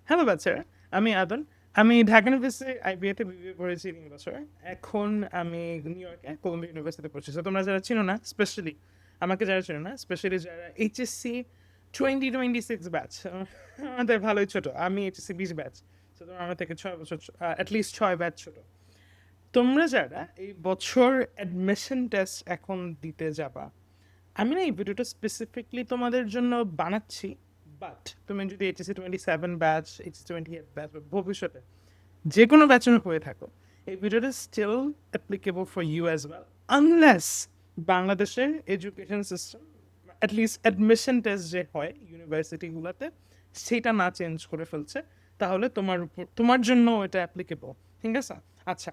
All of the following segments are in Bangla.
হ্যালো বাচ্চারা, আমি আদন। আমি ঢাকা ইউনিভার্সিটি আইবিএতে বিবিএ পড়েছি ৩ বছর। এখন আমি নিউ ইয়র্কে কলম্বিয়া ইউনিভার্সিটিতে পড়ছি। সো তোমরা যারা চিনো না, স্পেশালি আমাকে যারা চিনো না, স্পেশালি যারা এইচএসসি 2026 ব্যাচ, আমাদের ভালোই ছোট। আমি এইচএসসি 20 ব্যাচ। সো তোমরা আমার থেকে ৬ বছর অ্যাটলিস্ট ৬ ব্যাচ ছোট। তোমরা যারা এই বছর অ্যাডমিশন টেস্ট এখন দিতে যাবা, আমি না এই ভিডিওটা স্পেসিফিকলি তোমাদের জন্য বানাচ্ছি। বাট তুমি যদি এইচএসসি 27 ব্যাচ, এইচএসসি 28 ব্যাচ বা ভবিষ্যতে যে কোনো ব্যাচের হয়ে থাকো, এই ভিডিওটা still applicable for you as well, unless বাংলাদেশের education system at least admission test যে হয় ইউনিভার্সিটিগুলোতে সেটা না চেঞ্জ করে ফেলছে, তাহলে তোমার জন্য এটা অ্যাপ্লিকেবল। ঠিক আছে? আচ্ছা,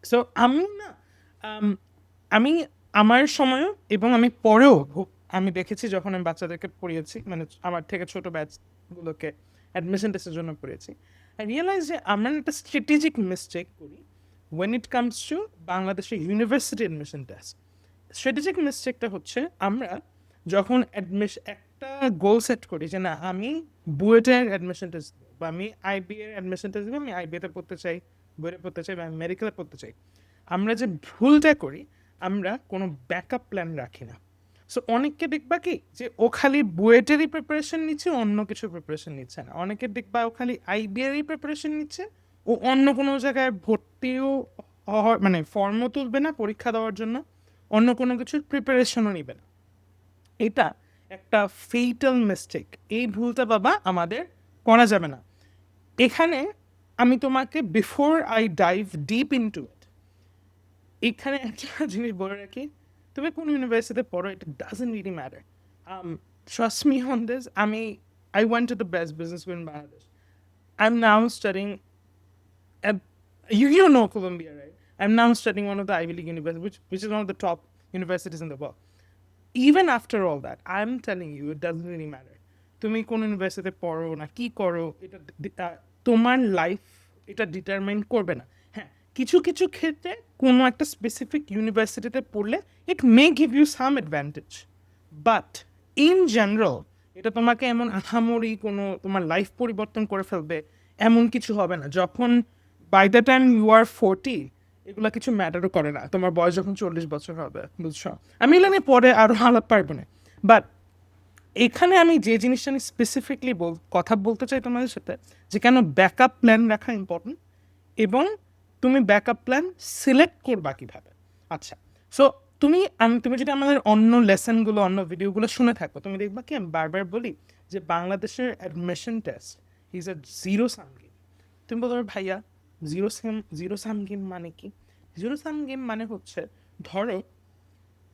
সো আমি না আম, আমি আমার সময়ও এবং আমি পরেও আমি দেখেছি যখন আমি বাচ্চাদেরকে পড়িয়েছি, মানে আমার থেকে ছোট ব্যাচগুলোকে অ্যাডমিশন টেস্টের জন্য পড়িয়েছি, আই রিয়েলাইজ যে আমরা একটা স্ট্র্যাটেজিক মিস্টেক করি ওয়েন ইট কামস টু বাংলাদেশের ইউনিভার্সিটি অ্যাডমিশন টেস্ট। স্ট্র্যাটেজিক মিস্টেকটা হচ্ছে আমরা যখন একটা গোল সেট করি যে না আমি বুয়েটের অ্যাডমিশন টেস্ট দেবো, বা আমি আইবি এর অ্যাডমিশন টেস্ট দেবো, আমি আইবিএতে পড়তে চাই, বুয়েটে পড়তে চাই, বা আমি মেডিকেলে পড়তে চাই, আমরা যে ভুলটা করি আমরা কোনো ব্যাকআপ প্ল্যান রাখি না। সো অনেককে দেখবা কি যে ও খালি বুয়েটেরই প্রিপারেশন নিচ্ছে, অন্য কিছু প্রিপারেশন নিচ্ছে না। অনেকে দেখবা ও খালি আইবিএরই প্রিপারেশন নিচ্ছে, ও অন্য কোনো জায়গায় ভর্তিও মানে ফর্মও তুলবে না পরীক্ষা দেওয়ার জন্য, অন্য কোনো কিছুর প্রিপারেশনও নিবে না। এটা একটা ফেটাল মিস্টেক। এই ভুলটা বাবা আমাদের করা যাবে না। এখানে আমি তোমাকে before I dive deep into ইট, এখানে একটা জিনিস বলে রাখি, তুমি কোন ইউনিভার্সিটিতে পড়ো এটা doesn't really matter. Trust me on this. I went to the best business school in Bangladesh. I am now studying you know Columbia, right? I'm now studying one of the Ivy League universities, which is one of the top universities in the world. Even after all that, I'm telling you, it doesn't really matter. তুমি কোন ইউনিভার্সিটিতে পড়ো না কি করো, এটা তোমার লাইফ এটা ডিটারমাইন করবে না। হ্যাঁ, কিছু কিছু ক্ষেত্রে কোনো একটা স্পেসিফিক ইউনিভার্সিটিতে পড়লে it may give you some advantage, but in general এটা তোমাকে এমন আহামরি কোনো তোমার লাইফ পরিবর্তন করে ফেলবে এমন কিছু হবে না। যখন by the time you are 40, এগুলো কিছু ম্যাটারও করে না তোমার বয়স যখন 40 বছর হবে, বুঝছো? আমি এগুলো নিয়ে পরে আরও আলাপ পারবো না। বাট এখানে আমি যে জিনিসটা নিয়ে স্পেসিফিকলি কথা বলতে চাই তোমাদের সাথে, যে কেন ব্যাকআপ প্ল্যান রাখা ইম্পর্টেন্ট এবং তুমি ব্যাকআপ প্ল্যান সিলেক্ট করবা কীভাবে। আচ্ছা, সো তুমি যদি আমাদের অন্য লেসনগুলো, অন্য ভিডিওগুলো শুনে থাকো, তুমি দেখবা কি আমি বারবার বলি যে বাংলাদেশের admission test is a zero sum game. তুমি বলো ভাইয়া জিরো সাম গেম মানে কি? জিরো সাম গেম মানে হচ্ছে, ধরো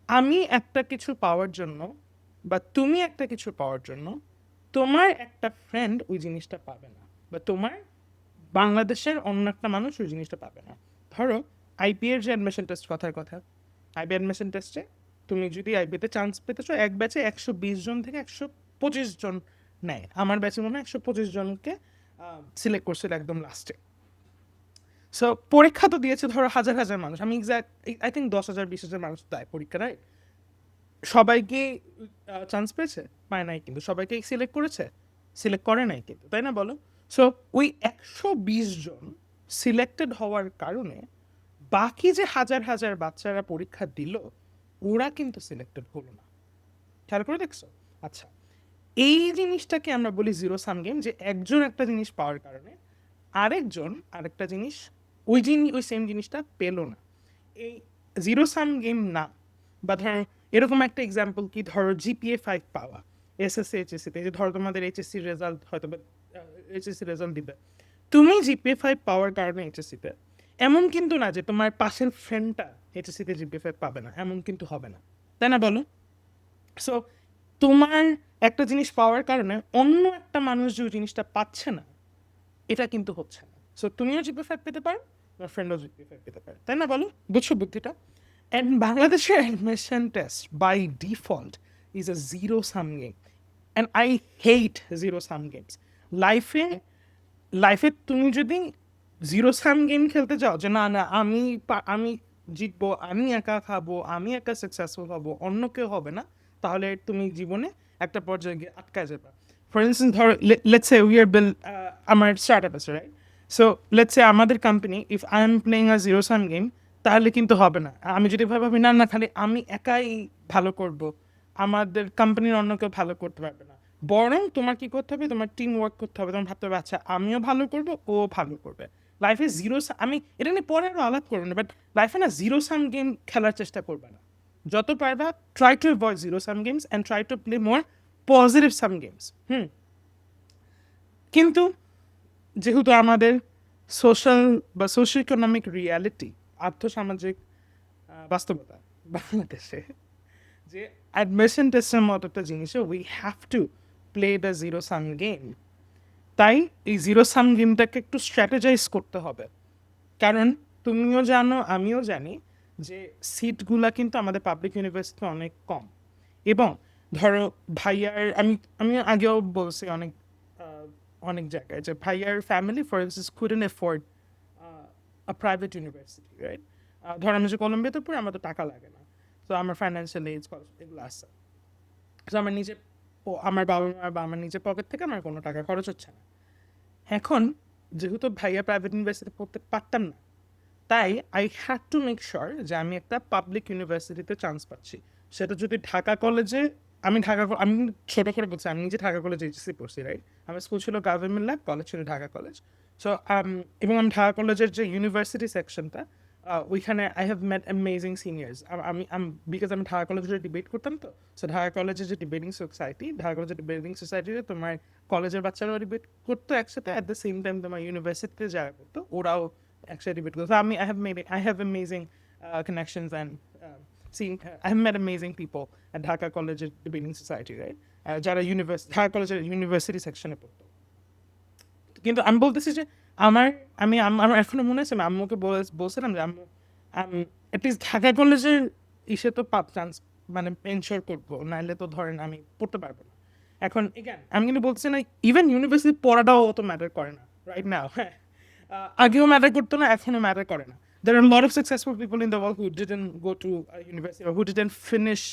আমি একটা কিছু পাওয়ার জন্য বা তুমি একটা কিছু পাওয়ার জন্য তোমার একটা ফ্রেন্ড ওই জিনিসটা পাবে না, বা তোমার বাংলাদেশের অন্য একটা মানুষ ওই জিনিসটা পাবে না। ধরো আইপিএর যে অ্যাডমিশন টেস্ট, কথার কথা, আইবি অ্যাডমিশন টেস্টে তুমি যদি আইবিতে চান্স পেতে চাও, এক ব্যাচে 120 জন থেকে 125 জন নেয়। আমার ব্যাচে মনে হয় 125 জনকে সিলেক্ট করছিল একদম লাস্টে। সো পরীক্ষা তো দিয়েছে ধরো হাজার হাজার মানুষ, আমি এক্সাক্ট আই থিঙ্ক 10,000 20,000 মানুষ দেয় পরীক্ষা, রাইট? সবাইকে চান্স পেয়েছে? পায় নাই, কিন্তু সবাইকে সিলেক্ট করেছে? সিলেক্ট করে নাই কিন্তু, তাই না বলো? সো ওই 120 জন সিলেক্টেড হওয়ার কারণে বাকি যে হাজার হাজার বাচ্চারা পরীক্ষা দিল ওরা কিন্তু সিলেক্টেড হলো না। খেয়াল করে দেখছো? আচ্ছা, এই জিনিসটাকে আমরা বলি জিরো সাম গেম, যে একজন একটা জিনিস পাওয়ার কারণে আরেকজন আরেকটা জিনিস ওই সেম জিনিসটা পেলো না। এই জিরো সাম গেম না। বা ধরো এরকম একটা এক্সাম্পল কি, ধরো জিপিএ 5 পাওয়া এসএসসি এইচএসসিতে, যে ধরো তোমাদের এইচএসসি রেজাল্ট হয়তো বা এইচএসসি রেজাল্ট দিবে, তুমি জিপিএ 5 পাওয়ার কারণে এইচএসসিতে, এমন কিন্তু না যে তোমার পাশের ফ্রেন্ডটা এইচএসসিতে জিপিএ 5 পাবে না, এমন কিন্তু হবে না, তাই না বলো? সো তোমার একটা জিনিস পাওয়ার কারণে অন্য একটা মানুষ যে জিনিসটা পাচ্ছে না এটা কিন্তু হচ্ছে না। সো তুমিও জিপিএ 5 পেতে পারো, তোমার ফ্রেন্ডও জিপিএ 5 পেতে পারে, তাই না বলো? বুঝছো বুদ্ধিটা? অ্যান্ড বাংলাদেশের admission test by default is a zero sum game, and I hate zero sum games. লাইফে লাইফে তুমি যদি জিরো সাম গেম খেলতে চাও, যে না না আমি জিতবো, আমি একা খাবো, আমি একা সাকসেসফুল হবো, অন্য কেউ হবে না, তাহলে তুমি জীবনে একটা পর্যায়ে গিয়ে আটকায় যাবে। ফর ইনস্টেন্স ধরো লেটস সে উই আর আমার স্টার্ট আপ আছে, রাইট? সো লেটস সে আমাদের company, if I am playing a zero sum game, তাহলে কিন্তু হবে না। আমি যদি ভাবি না না খালি আমি একাই ভালো করব, আমাদের কোম্পানির অন্য কেউ ভালো করতে পারবে না, বরং তোমার কি করতে হবে, তোমার টিম ওয়ার্ক করতে হবে। তোমার ভাবতে হবে আচ্ছা আমিও ভালো করব, ও ভালো করবে। লাইফে জিরো, আমি এটা নিয়ে পরে আরও আলাপ করবো না, বাট লাইফে না জিরো সাম গেম খেলার চেষ্টা করবে না। যত পারবা try to avoid zero sum games and try to play more positive some games. কিন্তু যেহেতু আমাদের সোশ্যাল বা সোশ্যাল ইকোনমিক রিয়ালিটি, আর্থসামাজিক বাস্তবতা বাংলাদেশে, যে অ্যাডমিশন টেস্টের মতো একটা জিনিসে we have to play the zero sum game. তাই এই জিরো সাম গেমটাকে একটু স্ট্র্যাটেজাইজ করতে হবে। কারণ তুমিও জানো আমিও জানি যে সিটগুলা কিন্তু আমাদের পাবলিক ইউনিভার্সিটিতে অনেক কম। এবং ধরো ভাইয়ার, আমি আমি আগেও বলছি অনেক অনেক জায়গায় যে ভাইয়ার family for instance couldn't afford a private university, right? ধরো আমি যে কলম্বিয়াতে পড়ি, আমার তো টাকা লাগে না, তো আমার ফাইন্যান্সিয়াল এইজ এগুলো আছে। তো আমার নিজের আমার বাবা মা বা আমার নিজের পকেট থেকে আমার কোনো টাকা খরচ হচ্ছে না। এখন যেহেতু ভাইয়া প্রাইভেট ইউনিভার্সিটি পড়তে পারতাম না, তাই I had to make sure যে আমি একটা পাবলিক ইউনিভার্সিটিতে চান্স পাচ্ছি। সেটা যদি ঢাকা কলেজে, আমি ছোটো করে বলছি, আমি নিজে ঢাকা কলেজে এইচএসসি পড়ছি, রাইট? আমার স্কুল ছিল গভর্নমেন্ট ল্যাব, কলেজ ছিল ঢাকা কলেজ। সো এবং আমি ঢাকা কলেজের যে ইউনিভার্সিটি সেকশনটা, ওইখানে I have mate amazing seniors. আমি বিকজ আমি ঢাকা কলেজে ডিবেট করতাম, তো সো ঢাকা কলেজের যে ডিবেটিং সোসাইটি, ঢাকা কলেজের ডিবেটিং সোসাইটিতে তোমার কলেজের বাচ্চারাও ডিবেট করতো একসাথে, অ্যাট দ্য সেম টাইম তোমার ইউনিভার্সিটিতে যারা করতো ওরাও একসাথে ডিবেট করতো। আমি I have amazing connections and seen I have met amazing people at Dhaka College Debating Society, right? যারা ঢাকা কলেজের ইউনিভার্সিটি সেকশনে পড়তো। কিন্তু আমি বলতেছি যে আমার এখনো মনে আছে, আমি আম্মুকে বলছিলাম যে আম্মু অ্যাটলিস্ট ঢাকা কলেজের ইসে তো চান্স মানে এনশোর করবো, নাহলে তো ধরেন আমি পড়তে পারবো না। এখন এগেন আমি কিন্তু বলছি না ইভেন ইউনিভার্সিটি পড়াটাও অত ম্যাটার করে না রাইট নাও, হ্যাঁ। আগেও ম্যাটার করতো না, এখনো ম্যাটার করে না। There are a lot of successful people in the world who didn't go to a university or who didn't finish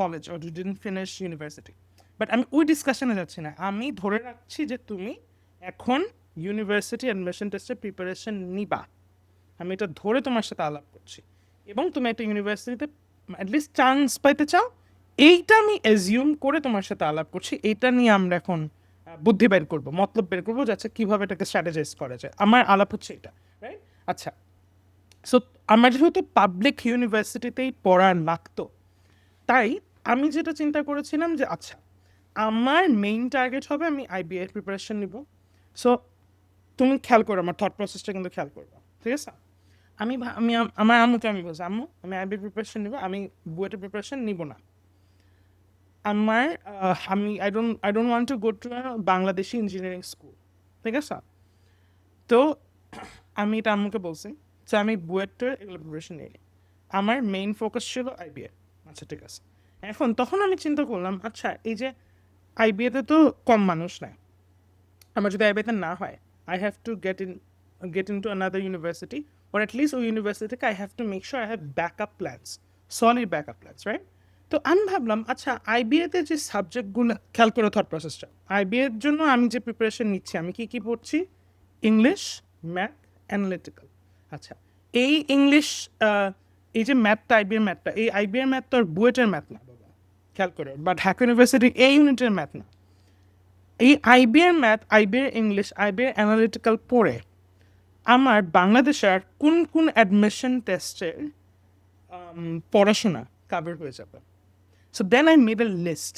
college or who didn't finish university. But আমি ওই ডিসকাশনে যাচ্ছি না, আমি ধরে রাখছি যে তুমি এখন ইউনিভার্সিটি অ্যাডমিশন টেস্টের প্রিপারেশন নিবা। আমি এটা ধরে তোমার সাথে আলাপ করছি, এবং তুমি একটা ইউনিভার্সিটিতে অ্যাটলিস্ট চান্স পাইতে চাও, এইটা আমি অ্যাজিউম করে তোমার সাথে আলাপ করছি। এইটা নিয়ে আমরা এখন বুদ্ধি বের করবো, মতলব বের করবো, যাচ্ছে কীভাবে এটাকে স্ট্র্যাটেজাইজ করা যায়। আমার আলাপ হচ্ছে এটা, রাইট? আচ্ছা, সো আমার যেহেতু পাবলিক ইউনিভার্সিটিতেই পড়া লাগতো, তাই আমি যেটা চিন্তা করেছিলাম যে আচ্ছা আমার মেইন টার্গেট হবে আমি আইবিএ প্রিপারেশন নিব। সো তুমি খেয়াল করো, আমার থট প্রসেসটা কিন্তু খেয়াল করবো, ঠিক আছে? আমি আমার আম্মুকে আমি বলছি আম্মু আমি আইবিএ প্রিপারেশন নিব, আমি বুয়েটের প্রিপারেশন নিব না। আমার I don't want to go to Bangladeshi engineering school, ঠিক আছে? তো আমি এটা আম্মুকে বলছি যে আমি বুয়েটের এগুলো প্রিপারেশন নিই, আমার মেইন ফোকাস ছিল আইবিএ। আচ্ছা ঠিক আছে। এখন তখন আমি চিন্তা করলাম আচ্ছা এই যে আইবিএতে তো কম মানুষ নেয়, আমার যদি আইবিএতে না হয় I have two get into another university, or at least ওই ইউনিভার্সিটি থেকে I have to make sure I have backup plans, solid backup plans, right? তো আমি ভাবলাম আচ্ছা আইবিএতে যে সাবজেক্টগুলো, খেয়াল করে থট প্রসেসটা, আইবিএর জন্য আমি যে প্রিপারেশন নিচ্ছি আমি কী পড়ছি? English, math, analytical. আচ্ছা এই ইংলিশ, এই যে ম্যাথটা, আইবিএর ম্যাথটা, এই আইবিএর ম্যাথ তো আর বুয়েটের ম্যাথ না বাবা, খেয়াল করে, বা ঢাকা ইউনিভার্সিটির এই ইউনিটের ম্যাথ না। এই আইবিএর ম্যাথ, আইবিএর ইংলিশ, আইবিএর অ্যানালিটিক্যাল পড়ে আমার বাংলাদেশের কোন কোন অ্যাডমিশন টেস্টের পড়াশোনা কাভার হয়ে যাবে। So then I made a list.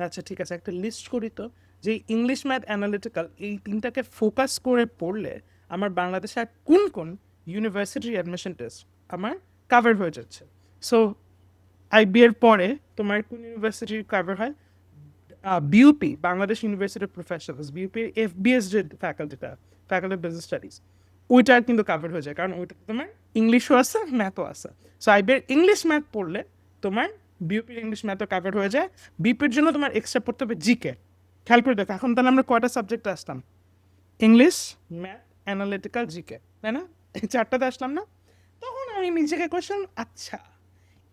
আচ্ছা ঠিক আছে, একটা লিস্ট করি তো, যে ইংলিশ, ম্যাথ, অ্যানালিটিক্যাল এই তিনটাকে ফোকাস করে পড়লে আমার বাংলাদেশে আর কোন কোন ইউনিভার্সিটির অ্যাডমিশন টেস্ট আমার কাভার হয়ে যাচ্ছে। সো আইবিএর পরে তোমার কোন ইউনিভার্সিটির কাভার হয়? BUP, Bangladesh university of professionals, বিউপির এফবিএস যে ফ্যাকাল্টি অফ বিজনেস স্টাডিজ, ওইটা কিন্তু কাভার হয়ে যায়, কারণ ওইটাতে তোমার ইংলিশও আছে, ম্যাথও আছে। সো আইবিএর ইংলিশ ম্যাথ পড়লে তোমার বিউপির ইংলিশ ম্যাথও কাভার হয়ে যায়। বিউপির জন্য তোমার এক্সট্রা পড়তে হবে জিকে। খেয়াল করে দেখো, এখন তাহলে আমরা কয়টা সাবজেক্টে আসলাম? ইংলিশ, ম্যাথ, অ্যানালিটিক্যাল, জিকে, তাই না? এই চারটাতে আসলাম না? তখন আমি নিজেকে কোয়েশ্চেন, আচ্ছা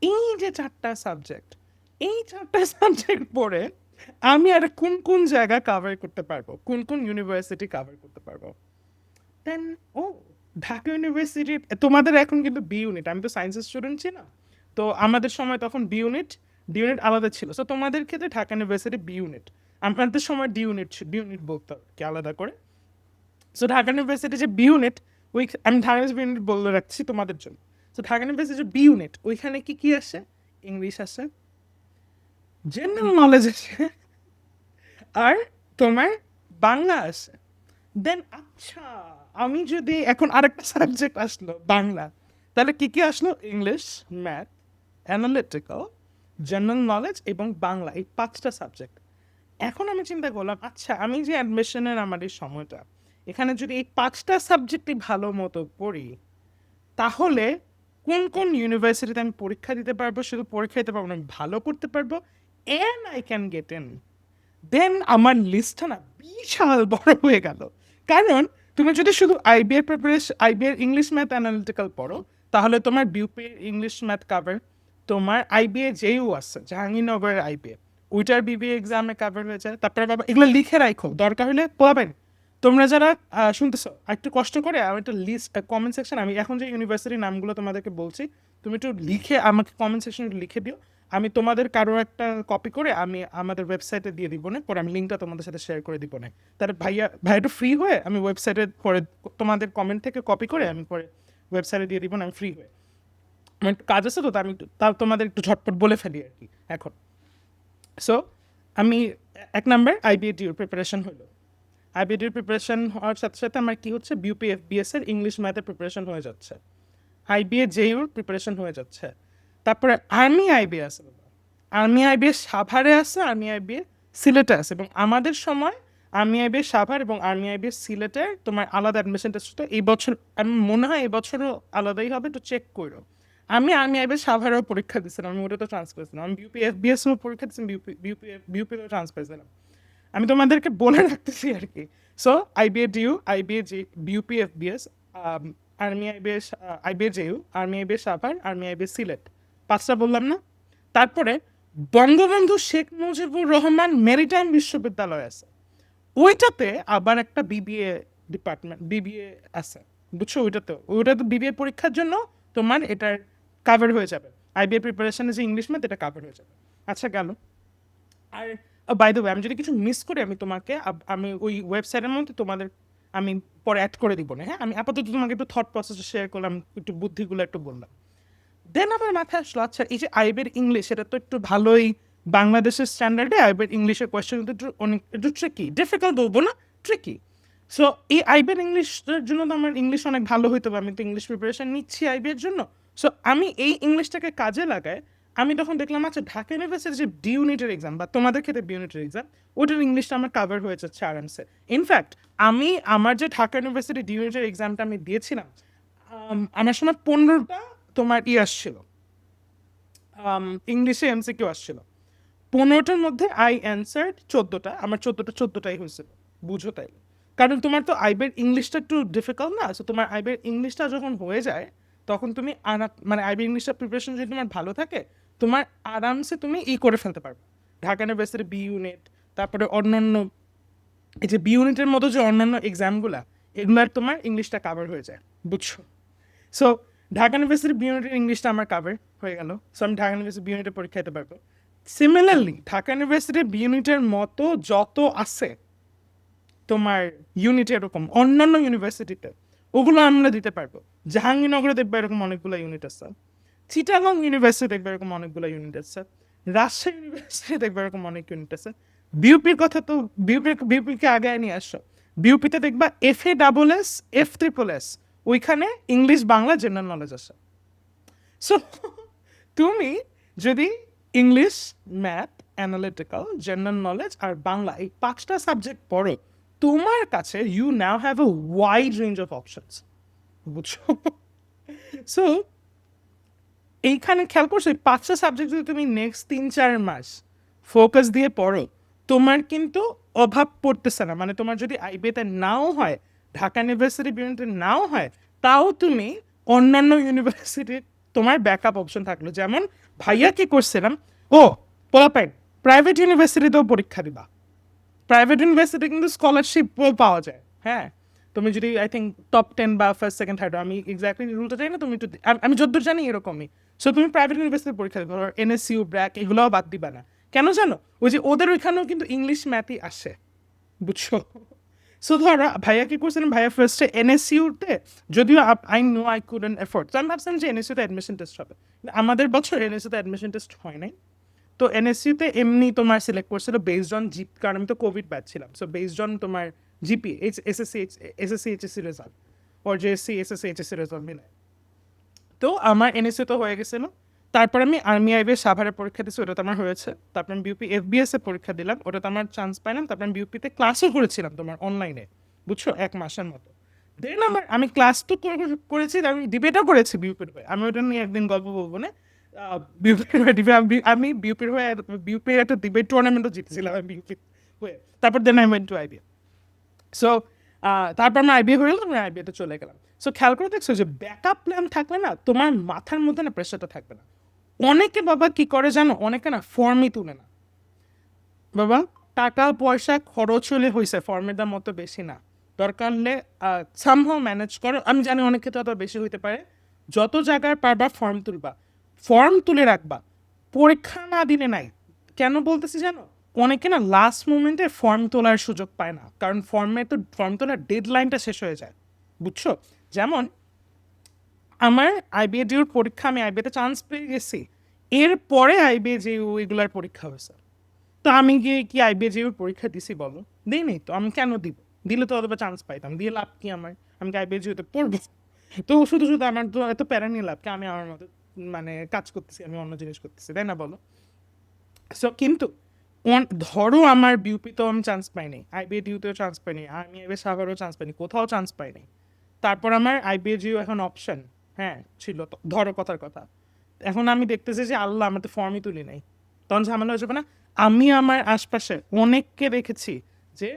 এই যে চারটা সাবজেক্ট, এই চারটা সাবজেক্ট পড়ে আমি আর কোন কোন জায়গা কভার করতে পারবো, কোন কোন ইউনিভার্সিটি কভার করতে পারবো। দেন ও ঢাকা ইউনিভার্সিটির তোমাদের এখন কিন্তু বি ইউনিট, আমি তো সায়েন্সের স্টুডেন্ট ছিলাম, তো আমাদের সময় তখন বি ইউনিট ডি ইউনিট আলাদা ছিল। সো তোমাদের ক্ষেত্রে ঢাকা ইউনিভার্সিটি বি ইউনিট, আমাদের সময় ডি ইউনিট ডি ইউনিট বলতে হবে কি আলাদা করে। সো ঢাকা ইউনিভার্সিটি যে বি ইউনিট, ওই আমি ঢাকা ইউনিভার্সিটি ইউনিট বলে রাখছি তোমাদের জন্য। সো ঢাকা ইউনিভার্সিটি যে বি ইউনিট, ওইখানে কি কি আসে? ইংলিশ আসে, জেনারেল নলেজ আসে, আর তোমার বাংলা আসে। দেন আচ্ছা, আমি যদি এখন আরেকটা সাবজেক্ট আসলো বাংলা, তাহলে কি কি আসলো? English, math, analytical, general knowledge এবং বাংলা, এই 5টা সাবজেক্ট। এখন আমি চিন্তা করলাম, আচ্ছা আমি যে অ্যাডমিশনের আমার এই সময়টা, এখানে যদি এই 5টা সাবজেক্টই ভালো মতো পড়ি, তাহলে কোন কোন ইউনিভার্সিটিতে আমি পরীক্ষা দিতে পারবো? শুধু পরীক্ষা দিতে পারবো না, আমি ভালো করতে পারবো, and I can get in. Then আমার লিস্টটা না বিশাল বড় হয়ে গেল। কারণ তুমি যদি শুধু IBA preparation, IBA English math analytical পড়ো, তাহলে তোমার বিউপি ইংলিশ ম্যাথ কাভার, তোমার আইবিএ যেও আছে জাহাঙ্গীরনগরের আইবিএ, ওইটার বিবিএ এক্সামে কাভার হয়ে যায়। তারপরে বাবা এগুলো লিখে রাখো, দরকার হলে পাবেন। তোমরা যারা শুনতেছো একটু কষ্ট করে আমি একটা লিস্ট কমেন্ট সেকশন, আমি এখন যে ইউনিভার্সিটির নামগুলো তোমাদেরকে বলছি, তুমি একটু লিখে আমাকে কমেন্ট সেকশনে লিখে দিও। আমি তোমাদের কারো একটা কপি করে আমি আমাদের ওয়েবসাইটে দিয়ে দিব না, পরে আমি লিঙ্কটা তোমাদের সাথে শেয়ার করে দিব না। তাহলে ভাইয়া একটু ফ্রি হয়ে আমি ওয়েবসাইটে পরে তোমাদের কমেন্ট থেকে কপি করে আমি পরে ওয়েবসাইটে দিয়ে দিব না, আমি ফ্রি হয়ে। আমার একটু কাজ আছে, তো আমি তাও তোমাদের একটু ঝটপট বলে ফেলি আর কি এখন। সো আমি 1 নাম্বার আইবিএডির প্রিপারেশন হলো। আইবিএডির প্রিপারেশন হওয়ার সাথে সাথে আমার কি হচ্ছে, বিউপি এফবিএস এর ইংলিশ ম্যাথের প্রিপারেশন হয়ে যাচ্ছে, আইবিএ জেইউর প্রিপারেশন হয়ে যাচ্ছে। তারপরে আর্মি আইবিএ আছে, আর্মি আইবিএ সাভারে আছে, আর্মি আইবিএ সিলেটে আছে। এবং আমাদের সময় আর্মি আইবিএ সাভার এবং আর্মি আইবিএ সিলেটের তোমার আলাদা অ্যাডমিশন টেস্ট হতো। এই বছর আমি মনে হয় এবছরও আলাদাই হবে, তো চেক করো। আমি আর্মি আইবিএ সাভারেও পরীক্ষা দিয়েছিলাম, আমি ওটা তো চান্স পেয়েছিলাম। আমি বিউপি এফবিএসও পরীক্ষা দিয়েছিলাম, বিউপিতেও চান্স পেয়েছিলাম। আমি তোমাদেরকে বলে রাখতেছি আর কি। সো আইবিএ ডিউ, আইবিএ জি, BUP FBS, army IBA, IBA JU, army IBA Savar, army IBA Sylhet, 5টা বললাম না? তারপরে বঙ্গবন্ধু শেখ মুজিবুর রহমান মেরিটাইম বিশ্ববিদ্যালয় আছে, ওইটাতে আবার একটা বিবিএ ডিপার্টমেন্ট, বিবিএ আছে, বুঝছো? ওইটাতে বিবিএ পরীক্ষার জন্য তোমার এটার কাভার হয়ে যাবে। আইবিএ প্রিপারেশনে যে ইংলিশ ম্যাথ, এটা কাভার হয়ে যাবে। আচ্ছা গেল। আর বাই দ্য ওয়ে, আমি যদি কিছু মিস করি, আমি তোমাকে আমি ওই ওয়েবসাইটের মধ্যে তোমাদের আমি পরে অ্যাড করে দিব না, হ্যাঁ? আমি আপাতত তোমাকে একটু থট প্রসেস শেয়ার করলাম, একটু বুদ্ধিগুলো একটু বললাম। দেন আমার মাথায় আসলো, আচ্ছা এই যে আইবের ইংলিশ, এটা তো একটু ভালোই বাংলাদেশের স্ট্যান্ডার্ডে আইবের ইংলিশের কোয়েশ্চেন কিন্তু একটু অনেক একটু ট্রিকি, ডিফিকাল্ট বলবো না, ট্রিকি। সো এই আইবের ইংলিশের জন্য তো আমার ইংলিশ অনেক ভালো হইতে হবে, আমি তো ইংলিশ প্রিপারেশন নিচ্ছি আইবের জন্য। সো আমি এই ইংলিশটাকে কাজে লাগাই। আমি তখন দেখলাম, আচ্ছা ঢাকা ইউনিভার্সিটির যে ডি ইউনিটের এক্সাম বা তোমাদের ক্ষেত্রে বি ইউনিটের এক্সাম, ওটার ইংলিশটা আমার কাভার হয়ে যাচ্ছে আরামসে। ইনফ্যাক্ট আমি আমার যে ঢাকা ইউনিভার্সিটি ডি ইউনিটের এক্সামটা আমি দিয়েছিলাম, আমার সময় 15টা তোমার আসছিল, ইংলিশে এমসিকিউ আসছিল। 15টার মধ্যে আই অ্যান্সার্ড 14টা, আমার 14টাই হয়েছিল, বুঝো তাই। কারণ তোমার তো আইবের ইংলিশটা একটু ডিফিকাল্ট না, সো তোমার আইবের ইংলিশটা যখন হয়ে যায়, তখন তুমি মানে আইবের ইংলিশটা প্রিপারেশন যদি তোমার ভালো থাকে, তোমার আরামসে তুমি করে ফেলতে পারবে। ঢাকা ইউনিভার্সিটি বি ইউনিট, তারপরে অন্যান্য এই যে বি ইউনিটের মতো যে অন্যান্য এক্সামগুলা, এগুলার তোমার ইংলিশটা কাভার হয়ে যায়, বুঝছো? সো ঢাকা ইউনিভার্সিটি বি ইউনিটের ইংলিশটা আমার কাভার হয়ে গেল, সো আমি ঢাকা ইউনিভার্সিটি বি ইউনিটের পরীক্ষা দিতে পারবো। সিমিলারলি ঢাকা ইউনিভার্সিটির বি ইউনিটের মতো যত আছে তোমার ইউনিট এরকম অন্যান্য ইউনিভার্সিটিতে, ওগুলো আমরা দিতে পারবো। জাহাঙ্গীরনগরে দেখবে এরকম অনেকগুলো ইউনিট আছে, চিটাগং ইউনিভার্সিটি দেখবে এরকম অনেকগুলো ইউনিট আছে, রাজশাহী ইউনিভার্সিটি দেখবে এরকম অনেক ইউনিট আছে। বিউপির কথা তো বিউপিকে আগে নিয়ে আসো। বিউপিতে দেখবা FA+S, F+S, ওইখানে ইংলিশ বাংলা জেনারেল নলেজ আছে। সো তুমি যদি English, math, analytical, general knowledge আর বাংলা, এই 5টা সাবজেক্ট পড়ো, তোমার কাছে you now have a wide range of options, বুঝছো? সো এইখানে খেয়াল করছো, এই 5টা সাবজেক্ট যদি তুমি নেক্সট 3-4 মাস ফোকাস দিয়ে পড়ো, তোমার কিন্তু অভাব পড়তেছে না। মানে তোমার যদি আইবিএতে নাও হয়, ঢাকা ইউনিভার্সিটি বিউনিটে নাও হয়, তাও তুমি অন্যান্য ইউনিভার্সিটির তোমার ব্যাকআপ অপশন থাকলো। যেমন ভাইয়া কি করছিলাম, ও পোলাপাইন প্রাইভেট ইউনিভার্সিটিতেও পরীক্ষা দিবা, প্রাইভেট ইউনিভার্সিটি কিন্তু স্কলারশিপও পাওয়া যায়। হ্যাঁ, তুমি যদি আই থিঙ্ক টপ 10 বা ফার্স্ট সেকেন্ড থার্ড, আমি এক্স্যাক্টলি রুলটা জানি না, তুমি একটু আমি যতদূর জানি এরকমই। সো তুমি প্রাইভেট ইউনিভার্সিটির পরীক্ষা দিবে, এনএসইউ, ব্র্যাক, এগুলোও বাদ দিবা না। কেন জানো? ওই যে ওদের ওইখানেও কিন্তু ইংলিশ ম্যাথই আসে, বুঝছো? সো ধরো ভাইয়া কি করছিলেন, ভাইয়া ফার্স্টে এনএসইউতে, যদিও I know I couldn't afford, তো আমি ভাবছিলাম যে এনএসইউতে অ্যাডমিশন টেস্ট হবে। আমাদের বছর এনএসইউতে অ্যাডমিশন টেস্ট হয় নাই। তো এনএসইউতে এমনি তোমার সিলেক্ট করছিল বেসড অন জিপি, কারণ আমি তো কোভিড ব্যাচ ছিলাম। সো বেসড অন তোমার জিপি, এসএসসি এইচএসসি রেজাল্ট, ওর জেএসসি এসএসসি এইচএসসি রেজাল্ট মিলে। তো আমার এনএসইউ তো হয়ে গেছিলো। তারপর আমি আর্মি আইবিএ সাভারের পরীক্ষা দিচ্ছি, ওটা তো আমার হয়েছে। তারপর আমি বিউপি এফবিএস এর পরীক্ষা দিলাম, ওটা তো আমার চান্স পাইলাম। তারপর আমি বিউপিতে ক্লাসও করেছিলাম তোমার অনলাইনে, বুঝছো, 1 মাসের মতো। দেন আমি ক্লাস তো করেছি, আমি ডিবেটও করেছি বিউপির হয়ে। আমি ওটা নিয়ে একদিন গল্প বলবো না। বিউপির হয়ে আমি বিউপির হয়ে বিউপির একটা ডিবেট টুর্নামেন্টও জিতেছিলাম আমি বিউপির হয়ে। তারপর then I went to IBA. সো তারপর আমরা আইবিএ হয়ে গেলাম, আমরা আইবিএতে চলে গেলাম। সো খেয়াল করে দেখছো যে ব্যাকআপ প্ল্যান থাকলে না তোমার মাথার মধ্যে না প্রেশারটা থাকবে না। অনেকে বাবা কি করে জানো, অনেকে না ফর্মই তুলে না বাবা, টাকা পয়সা খরচ হলে হয়েছে, ফর্মের দাম মতো বেশি না। দরকার হলে সামহাও ম্যানেজ করো। আমি জানি অনেক ক্ষেত্রে অত বেশি হইতে পারে। যত জায়গায় পারবা ফর্ম তুলবা, ফর্ম তুলে রাখবা, পরীক্ষা না দিলে নাই। কেন বলতেছি জানো? অনেকে না লাস্ট মোমেন্টে ফর্ম তোলার সুযোগ পায় না, কারণ ফর্ম তোলার ডেডলাইনটা শেষ হয়ে যায়, বুঝছো? যেমন আমার আইবিএ ডিউর পরীক্ষা, আমি আইবিএতে চান্স পেয়ে গেছি, এরপরে আইবিএ যে এগুলার পরীক্ষা হয়েছে। তো আমি গিয়ে কি আইবিএ যে পরীক্ষা দিছি বলো? দিইনি তো। আমি কেন দিব? দিলে তো অথবা চান্স পাইতাম, দিয়ে লাভ কি আমার? আমি কি আইবিএ জিওতে পড়বো? তো শুধু শুধু আমার তো এত প্যারা নিয়ে লাভ কি? আমি আমার মতো মানে কাজ করতেছি, আমি অন্য জিনিস করতেছি, তাই না বলো? সো কিন্তু ধরো আমার বিউপিতেও আমি চান্স পাইনি, আইবিএ ডিউতেও চান্স পাইনি, আমি এবার সাভারেও চান্স পাইনি, কোথাও চান্স পাইনি। তারপর আমার আইবিএ জিও এখন অপশন, হ্যাঁ ছিল তো, ধরো কথার কথা। এখন আমি দেখতেছি যে আল্লাহ, আমার তো ফর্মই তুলি নাই, তখন ঝামেলা হয়ে যাবে না? আমি আমার আশপাশে অনেককে দেখেছি যে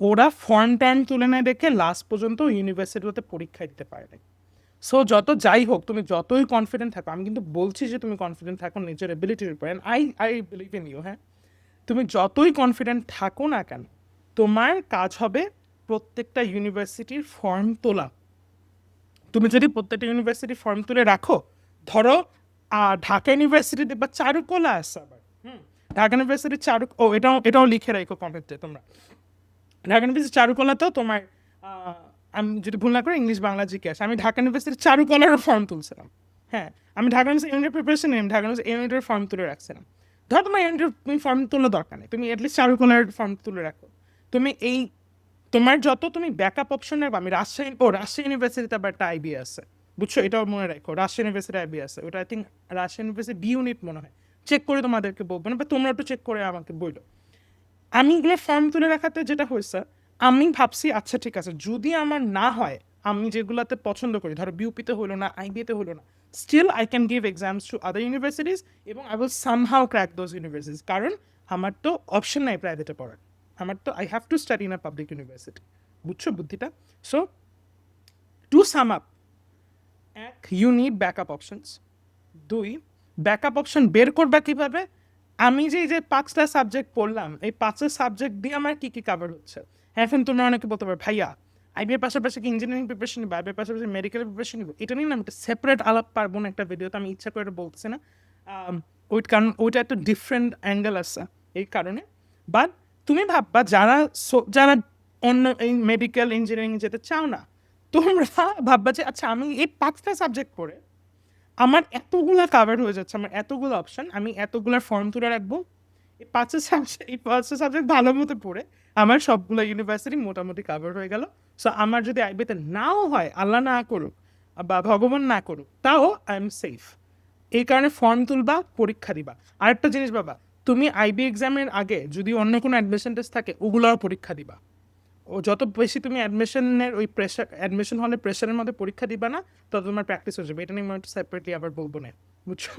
ওরা ফর্ম টাইম তুলে নেয় দেখে লাস্ট পর্যন্ত ইউনিভার্সিটিতে পরীক্ষা দিতে পারে নাই। সো যত যাই হোক, তুমি যতই কনফিডেন্ট থাকো, আমি কিন্তু বলছি যে তুমি কনফিডেন্ট থাকো নিজের এবিলিটির উপর, আই বিলিভ ইন ইউ। হ্যাঁ, তুমি যতই কনফিডেন্ট থাকো না কেন, তোমার কাজ হবে প্রত্যেকটা ইউনিভার্সিটির ফর্ম তোলা। তুমি যদি প্রত্যেকটা ইউনিভার্সিটি ফর্ম তুলে রাখো, ধরো ঢাকা ইউনিভার্সিটি দেখবা চারুকলা আছে আবার। ঢাকা ইউনিভার্সিটির এটাও লিখে রাখো কমেন্টে তোমরা। ঢাকা ইউনিভার্সিটি চারুকলাতেও তোমার আমি যদি ভুল না করি ইংলিশ বাংলা জিজ্ঞাসা, আমি ঢাকা ইউনিভার্সিটির চারুকলারও ফর্ম তুলছিলাম। হ্যাঁ, আমি ঢাকা ইউনিভার্সিটি ইউনিটের প্রিপারেশন নিলাম, ঢাকা ইউনিভার্সিটি ইউনিটের ফর্ম তুলে রাখছিলাম। ধরো তোমার ইউনিটের তুমি ফর্ম তোলার দরকার নেই, তুমি অ্যাটলিস্ট চারুকলার ফর্ম তুলে রাখো। তুমি তোমার যত তুমি ব্যাকআপ অপশন রাখবো। আমি রাজশাহী ইউনিভার্সিটিতে আবার একটা আইবিএ আছে, বুঝছো? এটাও মনে রাখো, রাজশাহী ইউনিভার্সিটি আইবিএ আছে, ওটা I think Rajshahi university B unit মনে হয়। চেক করে তোমাদেরকে বলবো না, বা তোমরা একটু চেক করে আমাকে বললো। আমি এগুলো ফর্ম তুলে রাখাতে যেটা হয়েছে, আমি ভাবছি আচ্ছা ঠিক আছে, যদি আমার না হয়, আমি যেগুলাতে পছন্দ করি, ধরো বিউপিতে হলো না, আইবিএতে হলো না, still I can give exams to other universities, এবং I will somehow crack those universities. কারণ আমার তো অপশন নাই প্রাইভেটে পড়ার, আমার তো I have to study in a public university. বুঝছো বুদ্ধিটা? সো টু সাম আপ, এক, ইউ নিড ব্যাকআপ অপশনস। দুই, ব্যাকআপ অপশন বের করবা কীভাবে? আমি যে 5টা সাবজেক্ট পড়লাম, এই 5টা সাবজেক্ট দিয়ে আমার কী কী কাভার হচ্ছে। এখন তোমরা অনেকে বলতে পারো ভাইয়া আইবিএর পাশাপাশি কি ইঞ্জিনিয়ারিং প্রিপারেশন নিবো, আইবিএর পাশাপাশি মেডিকেলের প্রিপারেশন নিবো, এটা নিয়ে না আমি একটা সেপারেট আলাপ পারবো না একটা ভিডিওতে, আমি ইচ্ছা করে বলতেছি না। কারণ ওইটা একটা ডিফারেন্ট অ্যাঙ্গেল আছে এই কারণে। বাট তুমি ভাববা যারা যারা অন্য এই মেডিকেল ইঞ্জিনিয়ারিং যেতে চাও না, তোমরা ভাববা যে আচ্ছা আমি এই 5টা সাবজেক্ট পড়ে আমার এতগুলা কাভার হয়ে যাচ্ছে, আমার এতগুলো অপশন, আমি এতগুলার ফর্ম তুলে রাখবো, এই পাঁচটা সাবজেক্ট ভালো মতো পড়ে আমার সবগুলো ইউনিভার্সিটি মোটামুটি কাভার হয়ে গেল। সো আমার যদি আইবিতে নাও হয়, আল্লাহ না করুক বা ভগবান না করুক, তাও আই এম সেফ। এই কারণে ফর্ম তুলবা, পরীক্ষা দিবা। আরেকটা জিনিস বাবা, তুমি আইবি এক্সামের আগে যদি অন্য কোনো অ্যাডমিশন টেস্ট থাকে, ওগুলোর পরীক্ষা দিবা। ও যত বেশি তুমি অ্যাডমিশনের ওই প্রেশার, অ্যাডমিশন হলে প্রেশারের মধ্যে পরীক্ষা দিবা না, তত তোমার প্র্যাকটিস হয়ে যাবে। এটা নিয়ে আমি একটু সেপারেটলি আবার বলবো না, বুঝছো?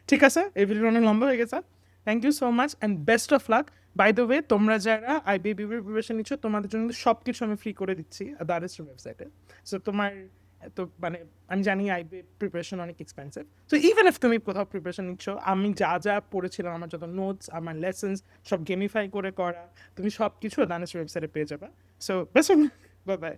ঠিক আছে, এই ভিডিওটা অনেক লম্বা হয়ে গেছে। Thank you so much and best of luck. By the way, তোমরা যারা আইবিএ প্রিপারেশন নিচ্ছ, তোমাদের জন্য সব কিছু আমি ফ্রি করে দিচ্ছি দ্য ওয়েবসাইটে। সো তোমার তো মানে আমি জানি আইবি প্রিপারেশন অনেক এক্সপেন্সিভ, সো ইভেন ইফ তুমি কোথাও প্রিপারেশন নিচ্ছ, আমি যা যা পড়েছিলাম, আমার যত নোটস, আমার লেসন্স সব গেমিফাই করে করা, তুমি সব কিছু দানেশ ওয়েবসাইটে পেয়ে যাবে। So best of, bye bye.